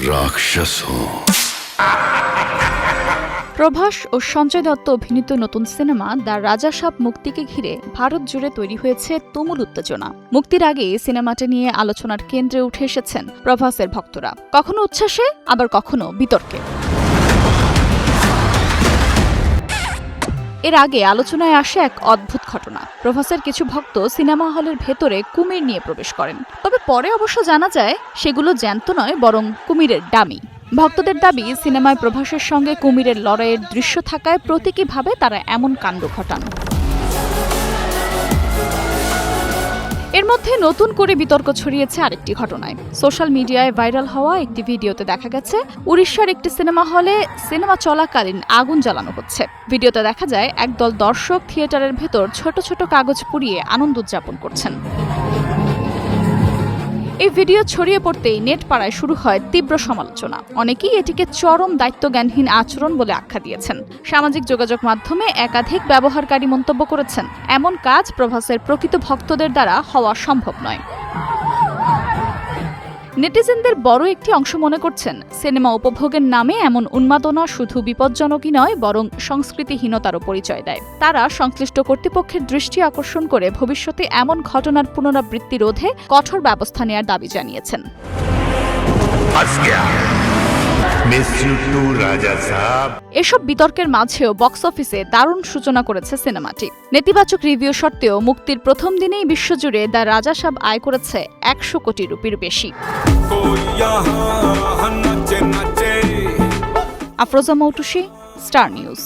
राक्षस हो। প্রভাস ও সঞ্জয় দত্ত অভিনীত নতুন সিনেমা দ্য রাজা সাব মুক্তিকে ঘিরে ভারত জুড়ে তৈরি হয়েছে তুমুল উত্তেজনা। মুক্তির আগে সিনেমাটি নিয়ে আলোচনার কেন্দ্রে উঠে এসেছেন প্রভাসের ভক্তরা, কখনো উচ্ছ্বাসে আবার কখনো বিতর্কে। এর আগে আলোচনায় আসে এক অদ্ভুত ঘটনা। প্রভাসের কিছু ভক্ত সিনেমা হলের ভেতরে কুমির নিয়ে প্রবেশ করেন, তবে পরে অবশ্য জানা যায় সেগুলো জ্যান্ত নয়, বরং কুমিরের ডামি। ভক্তদের দাবি, সিনেমায় প্রভাসের সঙ্গে কুমিরের লড়াইয়ের দৃশ্য থাকায় প্রতীকীভাবে তারা এমন কাণ্ড ঘটান। এর মধ্যে নতুন করে বিতর্ক ছড়িয়েছে আরেকটি ঘটনায়। সোশ্যাল মিডিয়ায় ভাইরাল হওয়া একটি ভিডিওতে দেখা গেছে উড়িষ্যার একটি সিনেমা হলে সিনেমা চলাকালীন আগুন জ্বালানো হচ্ছে। ভিডিওতে দেখা যায় একদল দর্শক থিয়েটারের ভেতর ছোট ছোট কাগজ পুড়িয়ে আনন্দ উদযাপন করছেন। এই ভিডিও ছড়িয়ে পড়তেই নেট পাড়ায় শুরু হয় তীব্র সমালোচনা। অনেকেই এটিকে চরম দায়িত্বজ্ঞানহীন আচরণ বলে আখ্যা দিয়েছেন। সামাজিক যোগাযোগ মাধ্যমে একাধিক ব্যবহারকারী মন্তব্য করেছেন, এমন কাজ প্রভাসের প্রকৃত ভক্তদের দ্বারা হওয়া সম্ভব নয়। নেটিজেনদের বড় একটি অংশ মনে করছেন, সিনেমা উপভোগের নামে এমন উন্মাদনা শুধু বিপজ্জনকই নয়, বরং সংস্কৃতিহীনতারও পরিচয় দেয়। তারা সংশ্লিষ্ট কর্তৃপক্ষের দৃষ্টি আকর্ষণ করে ভবিষ্যতে এমন ঘটনার পুনরাবৃত্তি রোধে কঠোর ব্যবস্থা নেওয়ার দাবি জানিয়েছেন। এসব বিতর্কের মাঝেও বক্স অফিসে দারুণ সূচনা করেছে সিনেমাটি। নেতিবাচক রিভিউ সত্ত্বেও মুক্তির প্রথম দিনেই বিশ্বজুড়ে দ্য রাজা সাব আয় করেছে 100 কোটি রুপির বেশি। Afroza Moutushi, star news.